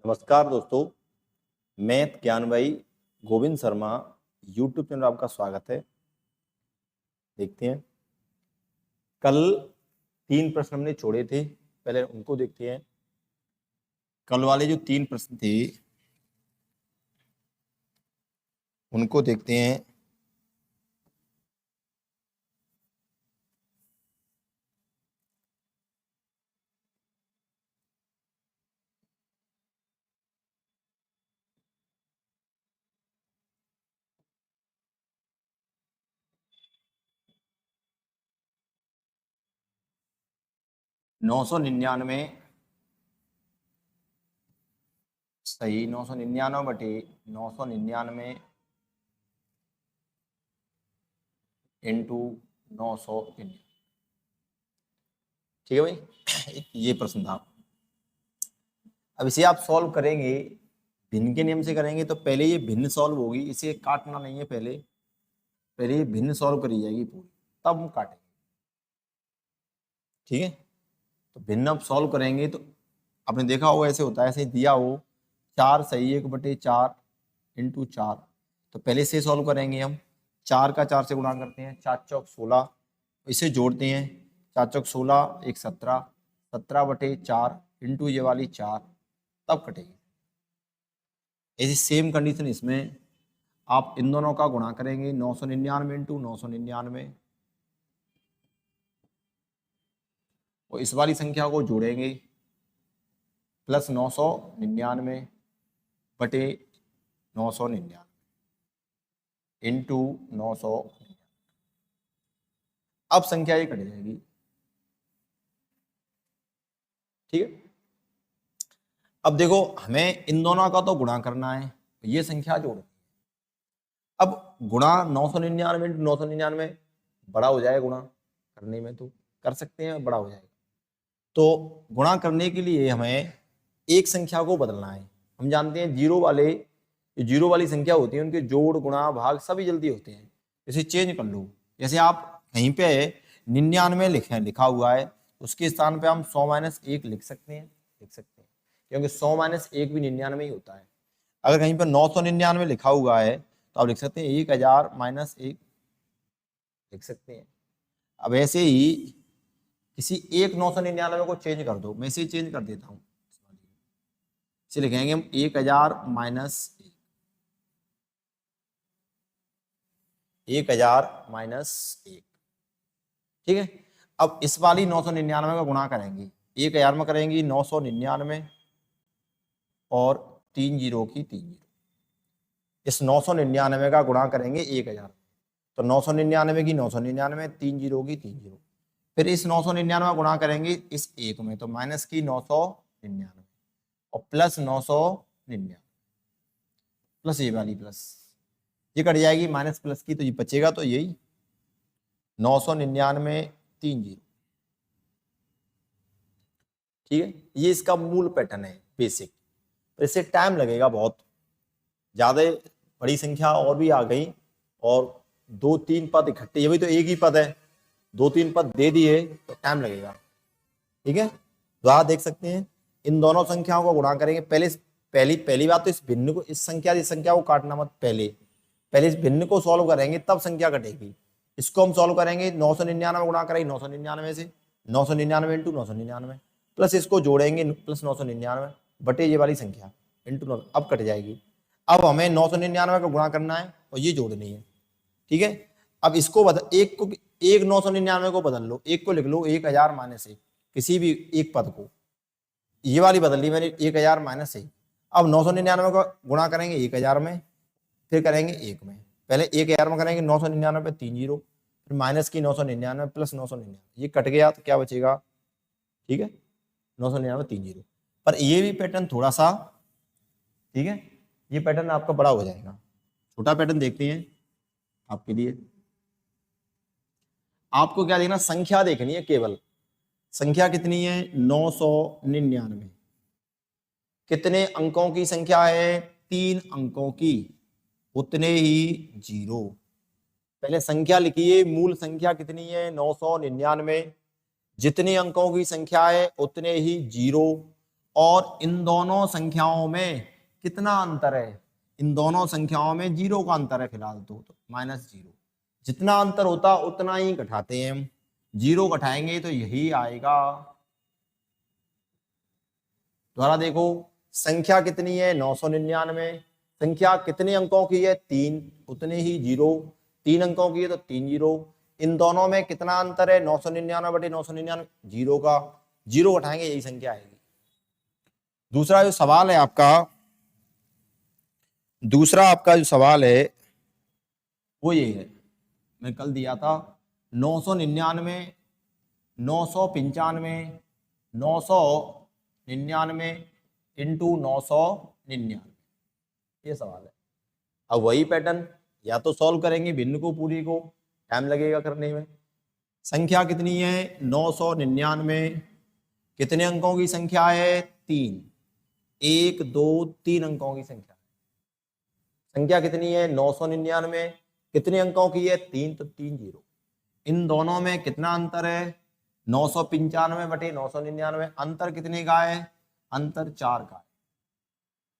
नमस्कार दोस्तों, मैं ज्ञान भाई गोविंद शर्मा यूट्यूब चैनल आपका स्वागत है। देखते हैं, कल 3 प्रश्न हमने छोड़े थे, पहले उनको देखते हैं। कल वाले जो 3 प्रश्न थे उनको देखते हैं। नौ सौ निन्यानवे सही, 999 बटे 999 इंटू 999। ठीक है भाई, ये प्रश्न था। अब इसे आप सॉल्व करेंगे भिन्न के नियम से करेंगे तो पहले ये भिन्न सॉल्व होगी, इसे काटना नहीं है। पहले ये भिन्न सॉल्व करी जाएगी पूरी, तब हम काटेंगे। ठीक है, तो भिन्न अब सॉल्व करेंगे तो आपने देखा होगा ऐसे होता है, ऐसे दिया हो 4 सही 1/4 इंटू 4। तो पहले से सॉल्व करेंगे हम। 4 का 4 से गुणा करते हैं, 4 चौक 16, इसे जोड़ते हैं। 4 चौक 16 1 17, 17/4 इंटू ये वाली 4, तब कटेगी। ऐसी सेम कंडीशन इसमें आप इन दोनों का गुणा करेंगे, 999 इंटू 999, और इस वाली संख्या को जोड़ेंगे प्लस 999 बटे 999 इंटू 999। अब संख्या ये कट जाएगी। ठीक है, अब देखो हमें इन दोनों का तो गुणा करना है, ये संख्या जोड़। अब गुणा 999 इंटू 999 बड़ा हो जाए, गुणा करने में तो कर सकते हैं, बड़ा हो जाएगा। तो गुणा करने के लिए हमें एक संख्या को बदलना है। हम जानते हैं जीरो वाली संख्या होती है, उनके जोड़ गुणा भाग सभी जल्दी होते हैं। इसे चेंज कर लो, जैसे आप कहीं पे 99 लिखा हुआ है, उसके स्थान पे हम 100-1 लिख सकते हैं, क्योंकि 100-1 भी 99 ही होता है। अगर कहीं पर 999 लिखा हुआ है तो आप लिख सकते हैं 1000-1 लिख सकते हैं। अब ऐसे ही किसी एक 999 को चेंज कर दो, मैं इसे चेंज कर देता हूं, इसे लिखेंगे हम 1000-1, 1000-1। ठीक है, अब इस वाली 999 का गुणा करेंगे, 1000 में करेंगे 999 और 3 जीरो की 3 जीरो। इस 999 का गुणा करेंगे 1000, तो 999 की 999, 3 जीरो की 3 जीरो। फिर इस 999 का गुणा करेंगे इस एक में, तो माइनस की 999 और प्लस 999, प्लस ये वाली प्लस, ये कट जाएगी माइनस प्लस की, तो ये बचेगा, तो यही 999 3 जीरो। ठीक है, ये इसका मूल पैटर्न है बेसिक। तो इससे टाइम लगेगा बहुत ज्यादा, बड़ी संख्या और भी आ गई और 2-3 पद इकट्ठे, ये भी तो एक ही पद है, 2-3 पद दे दिए तो टाइम लगेगा। ठीक है, तो आप देख सकते हैं इन दोनों संख्याओं को गुणा करेंगे। पहली बात तो इस भिन्न को, इस संख्या को काटना मत, पहले इस भिन्न को सॉल्व करेंगे तब संख्या कटेगी। इसको हम सॉल्व करेंगे, 999 गुणा करेंगे 999 से, 999 इंटू 999, प्लस इसको जोड़ेंगे प्लस 999 बटे ये वाली संख्या इंटू 9, अब कट जाएगी। अब हमें 999 का गुणा करना है और ये जोड़नी है। ठीक है, अब इसको एक 999 को बदल लो, एक को लिख लो 1000-1, किसी भी एक पद को, ये वाली बदल ली मैंने 1000-1। अब 999 का गुणा करेंगे 1000 में, फिर करेंगे 1 में। पहले 1000 में करेंगे 999 पे 3 जीरो, फिर माइनस की 999 प्लस 999, ये कट गया तो क्या बचेगा। ठीक है, 999 3 जीरो। पर ये भी पैटर्न थोड़ा सा, ठीक है, ये पैटर्न आपका बड़ा हो जाएगा। छोटा पैटर्न देखते हैं आपके लिए। आपको क्या देखना, संख्या देखनी है केवल। संख्या कितनी है, 999। कितने अंकों की संख्या है, 3 अंकों की, उतने ही जीरो। पहले संख्या लिखिए, मूल संख्या कितनी है, 999। जितने अंकों की संख्या है उतने ही जीरो, और इन दोनों संख्याओं में कितना अंतर है, इन दोनों संख्याओं में 0 का अंतर है फिलहाल तो -0। जितना अंतर होता उतना ही घटाते हैं हम, 0 घटाएंगे तो यही आएगा। दोबारा देखो, संख्या कितनी है 999, संख्या कितने अंकों की है 3, उतने ही 0, 3 अंकों की है तो 3 0। इन दोनों में कितना अंतर है 999 बटे 999, 0 का, 0 उठाएंगे यही संख्या आएगी। दूसरा जो सवाल है आपका, दूसरा आपका जो सवाल है वो ये है, मैं कल दिया था 999, 995, 999 इंटू 999, ये सवाल है। अब वही पैटर्न, या तो सॉल्व करेंगे भिन्न को पूरी को, टाइम लगेगा करने में। संख्या कितनी है 999, कितने अंकों की संख्या है 3, 1 2 3 अंकों की संख्या। संख्या कितनी है 999, कितने अंकों की है 3, तो 3 0। इन दोनों में कितना अंतर है 995 बटे 999, अंतर कितने का है, अंतर 4 का है।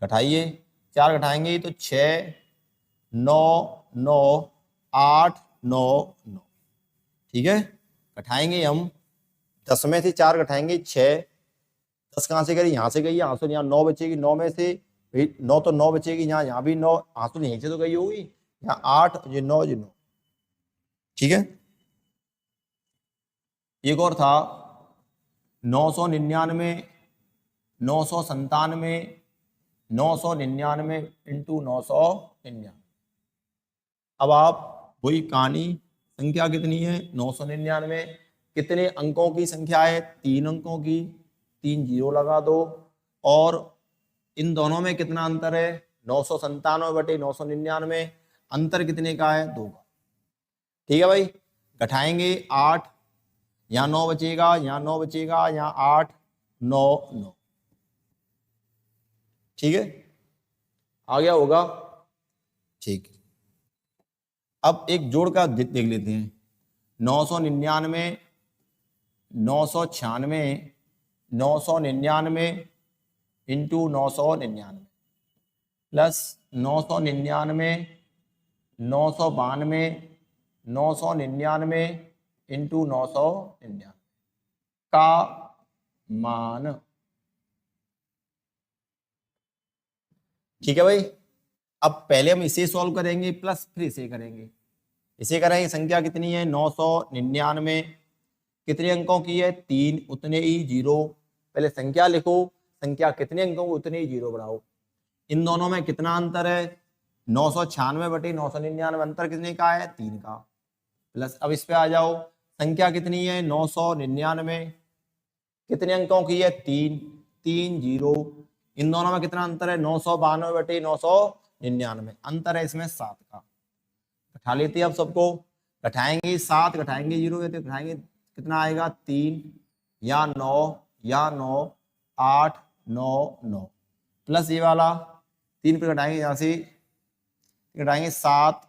घटाइए, 4 घटाएंगे तो 6 9 9 8 9 9, ठीक है। घटाएंगे हम, 10 में से 4 घटाएंगे 6, 10 कहाँ से गई, यहाँ से गई, यहाँ से यहाँ 9 बचेगी, 9 में से 9 तो 9 बचेगी, यहाँ भी 9, आंसू यहीं से तो गई होगी, यहाँ 8 ये 9 ये 9, ठीक है। एक और था 999, 997, 999 इंटू 999। अब आप वही कहानी, संख्या कितनी है 999, कितने अंकों की संख्या है 3 अंकों की, 3 0 लगा दो, और इन दोनों में कितना अंतर है 997 बटे 999, अंतर कितने का है 2 का, ठीक है भाई। घटाएंगे 8, यहाँ 9 बचेगा, यहाँ 9 बचेगा, यहाँ 8 9 9, ठीक है, आ गया होगा, ठीक। अब एक जोड़ का देख लेते हैं, 999, 996, 999 इंटू 999 प्लस 999, 992, 999 इंटू 999 का मान, ठीक है भाई। अब पहले हम इसे सॉल्व करेंगे प्लस फिर इसे करेंगे। इसे करेंगे, संख्या कितनी है 999, कितने अंकों की है 3, उतने ही 0। पहले संख्या लिखो, संख्या कितने अंकों की उतने ही 0 बढ़ाओ। इन दोनों में कितना अंतर है 996 बटे 999, अंतर कितने का है 3 का, प्लस अब इस पे आ जाओ, संख्या कितनी है 999, कितने अंकों की है 3, 3 0। इन दोनों में कितना अंतर है 992 बटे 999, अंतर है इसमें 7 का। घटा लेते हैं अब सबको, घटाएंगे 7 घटाएंगे 0 तो घटाएंगे कितना आएगा 3 या 9 या 9 8 9 9, प्लस ये वाला 3 पे घटाएंगे, यहाँ से घटाएंगे 7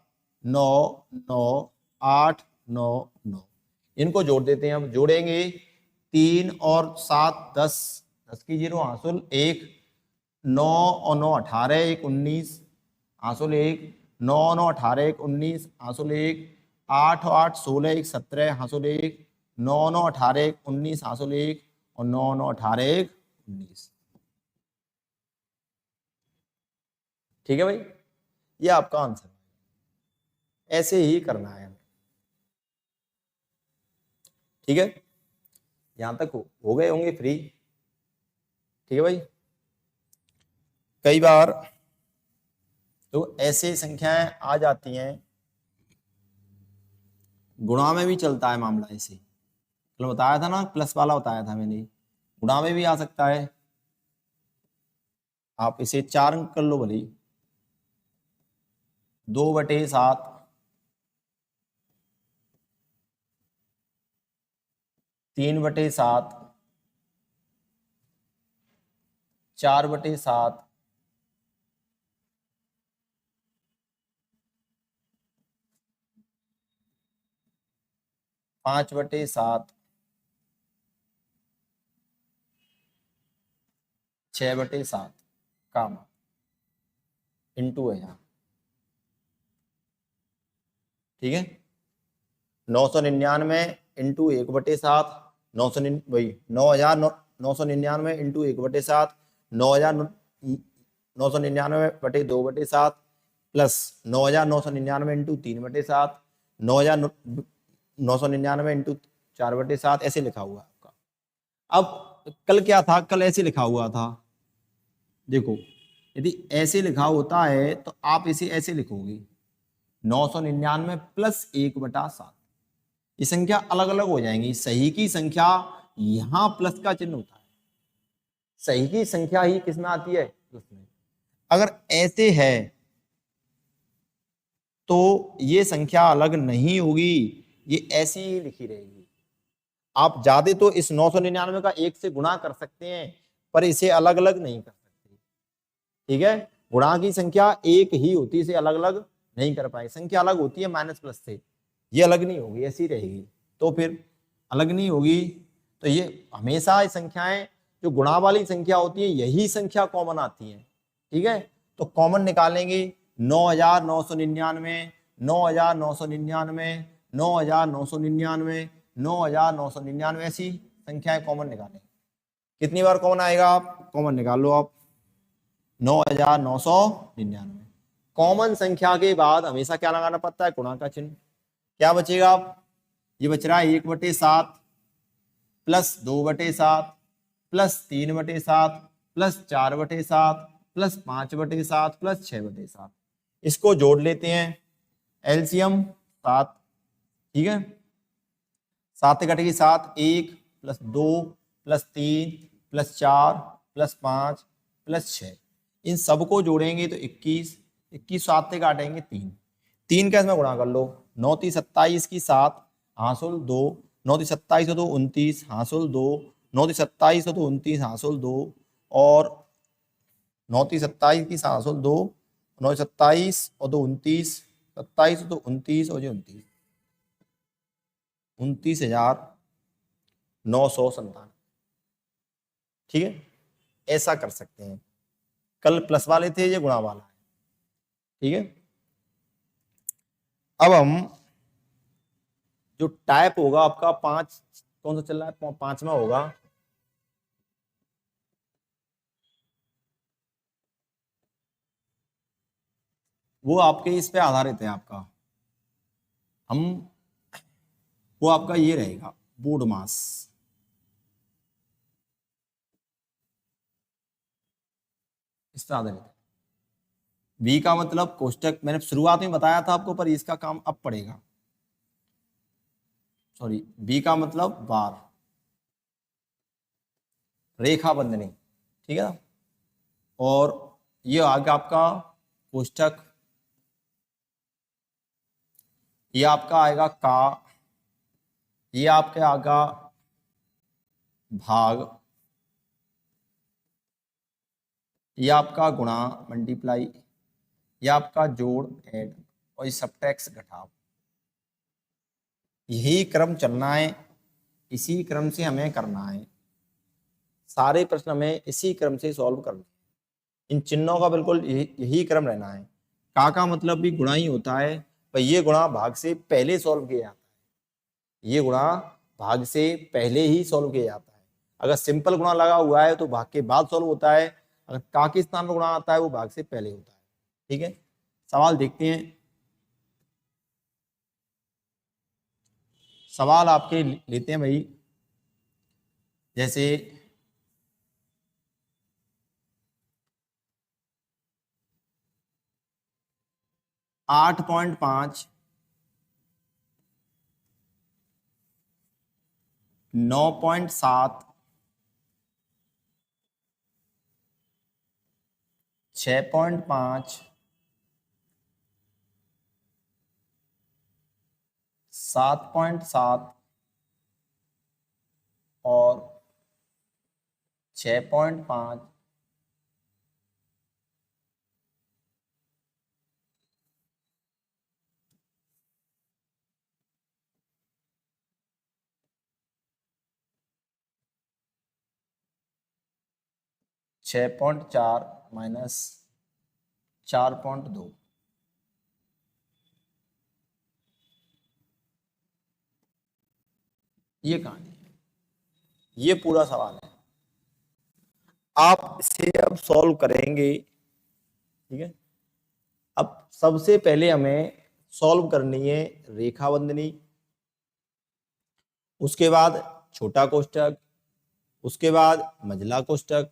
9 9 8 9 9, इनको जोड़ देते हैं। हम जोड़ेंगे 3 और 7 10, 10 की 0 हासिल 1, 9 और 9 18 1 19 हासिल 1, 9 9 18 1 19 हासिल 1, 8 और 8 16 1 17 हासिल 1, 9 9 18 1 19 हासिल 1, और 9 9 18 1 19, ठीक है भाई। ये आपका आंसर, ऐसे ही करना है, ठीक है। यहां तक हो गए होंगे फ्री, ठीक है भाई। कई बार तो ऐसे संख्याएं आ जाती हैं, गुणा में भी चलता है मामला ऐसे, कल बताया था ना, प्लस वाला बताया था मैंने, गुणा में भी आ सकता है। आप इसे 4 अंक कर लो भले, 2/7, 3/7, 4/7, 5/7, 6/7 काम इंटू है यहाँ, ठीक है। 999 इंटू 1/7, 900 वही 9,999 इंटू 1/7, 9,999/2/7 प्लस 9,999 इंटू 3/7, 9,999 इंटू 4/7, ऐसे लिखा हुआ है आपका। अब कल क्या था, कल ऐसे लिखा हुआ था, देखो यदि ऐसे लिखा होता है तो आप इसे ऐसे लिखोगे 999 प्लस 1/7, ये संख्या अलग अलग हो जाएंगी। सही की संख्या यहां प्लस का चिन्ह होता है, सही की संख्या ही किसमें आती है, उसमें। अगर ऐसे है तो ये संख्या अलग नहीं होगी, ये ऐसी ही लिखी रहेगी। आप ज्यादा तो इस 999 का 1 से गुणा कर सकते हैं, पर इसे अलग अलग नहीं कर सकते, ठीक है। गुणा की संख्या एक ही होती है, इसे अलग अलग नहीं कर पाए। संख्या अलग होती है माइनस प्लस से, ये अलग नहीं होगी, ऐसी रहेगी। तो फिर अलग नहीं होगी, तो ये हमेशा संख्याएं जो गुणा वाली संख्या होती है यही संख्या कॉमन आती है, ठीक है। तो कॉमन निकालेंगे 9,999, 9,999, 9,999, 9,999, ऐसी संख्याएं कॉमन निकालेंगे। कितनी बार कॉमन आएगा, आप कॉमन निकाल लो आप, 9,999। कॉमन संख्या के बाद हमेशा क्या लगाना पड़ता है, गुणा का चिन्ह। क्या बचेगा, ये बच रहा है 1/7 plus 2/7 plus 3/7 plus 4/7 plus 5/7 plus 6/7। इसको जोड़ लेते हैं, एलसीएम 7, ठीक है। 7 कटेगी 7, 1 plus 2 plus 3 plus 4 plus 5 plus 6, इन सबको जोड़ेंगे तो 21, 21 7 से काटेंगे 3, 3 का इसमें गुणा कर लो, 9 3 27 की 7 हासुल 2, 9 3 27 तो 29 हासुल 2, 9 3 27 तो 29 हासुल 2, और 9 3 27 की हासुल 2, 9 27 और 2 29, 27 तो 29 और 29, 29,997, ठीक है। ऐसा कर सकते हैं, कल प्लस वाले थे, ये गुणा वाला है, ठीक है। अब हम जो टाइप होगा आपका 5, कौन सा चल रहा है, 5वां होगा, वो आपके इस पे आधारित है आपका, हम वो आपका ये रहेगा बोर्ड मास, इस पे आधारित है। बी का मतलब कोष्टक, मैंने शुरुआत में बताया था आपको, पर इसका काम अब पड़ेगा, सॉरी, बी का मतलब बार, रेखा बंधनी, ठीक है ना। और ये आगे आपका कोष्टक, ये आपका आएगा का, ये आपके आएगा भाग, ये आपका गुणा मल्टीप्लाई, ये आपका जोड़ ऐड, और ये सबट्रैक्ट घटाव। यही क्रम चलना है, इसी क्रम से हमें करना है, सारे प्रश्न हमें इसी क्रम से सॉल्व करना है, इन चिन्हों का बिल्कुल यही क्रम रहना है। का मतलब भी गुणा ही होता है, पर ये गुणा भाग से पहले सॉल्व किया जाता है, ये गुणा भाग से पहले ही सॉल्व किया जाता है। अगर सिंपल गुणा लगा हुआ है तो भाग के बाद सॉल्व होता है, अगर का के स्थान पर गुणा आता है वो भाग से पहले होता है, ठीक है। सवाल देखते हैं, सवाल आपके लेते हैं भाई, जैसे 8.5, 9.7, 6.5, 7.7 और 6.5, 6.4 माइनस 4.2, ये कहानी है, ये पूरा सवाल है। आप इसे अब सॉल्व करेंगे, ठीक है। अब सबसे पहले हमें सॉल्व करनी है रेखा बंधनी, उसके बाद छोटा कोष्ठक, उसके बाद मझला कोष्ठक,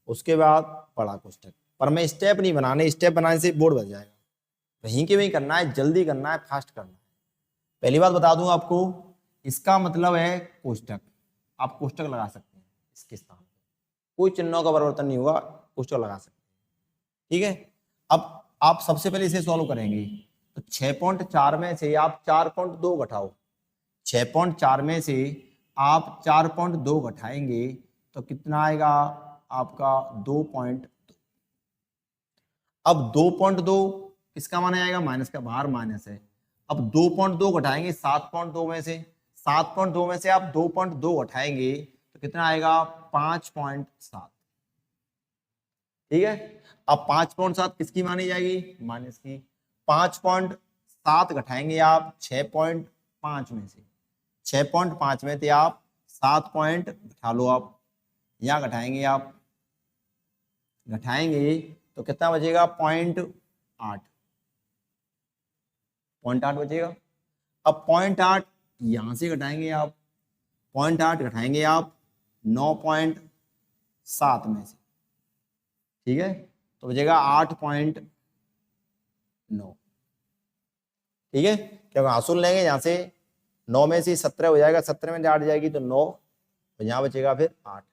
उसके बाद बड़ा कोष्ठक। पर मैं स्टेप नहीं बनाने, स्टेप बनाने से बोर्ड बन जाएगा। वहीं के वहीं करना है, जल्दी करना है, फास्ट करना है। पहली बात बता दूं आपको, इसका मतलब है कोष्ठक। आप कोष्ठक लगा सकते हैं इसके स्थान पर, कोई चिन्हों का परिवर्तन नहीं होगा, कोष्ठक लगा सकते हैं, ठीक है। अब आप सबसे पहले इसे सॉल्व करेंगे, तो 6.4 में से आप 4.2 घटाओ, 6.4 में से आप 4.2 घटाएंगे तो कितना आएगा आपका 2.2। अब 2.2 किसका मान आएगा, माइनस का, बाहर माइनस है। अब 2.2 घटाएंगे 7.2 में से, 7.2 में से आप 2.2 घटाएंगे तो कितना आएगा 5.7, ठीक है। अब 5.7 किसकी मानी जाएगी, माइनस की। 5.7 घटाएंगे आप 6.5 में से, 6.5 में थे आप 7 पॉइंट घटा लो, आप यहाँ घटाएंगे, आप घटाएंगे तो कितना बचेगा 0.8, 0.8 बचेगा। अब 0.8 यहां से घटाएंगे आप, 0.8 घटाएंगे आप 9.7 में से, ठीक है, तो बचेगा 8.9, ठीक है। क्या हासिल लेंगे, यहाँ से 9 में से 17 हो जाएगा, 17 में 8 जाएगी तो 9, तो यहाँ बचेगा फिर 8,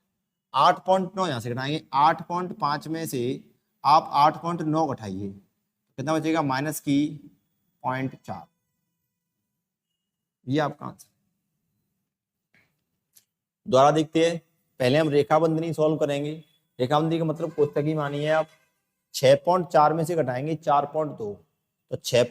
8.9 यहाँ से घटाएंगे, 8.5 में से आप 8.9 घटाइए, कितना बचेगा माइनस की 0.4, ये आपका आंसर। दोबारा देखते हैं, पहले हम रेखा बंधनी सॉल्व करेंगे। रेखा बंधनी का मतलब कोष्ठक ही मानिए आप, 6.4 में से घटाएंगे 4.2, तो 6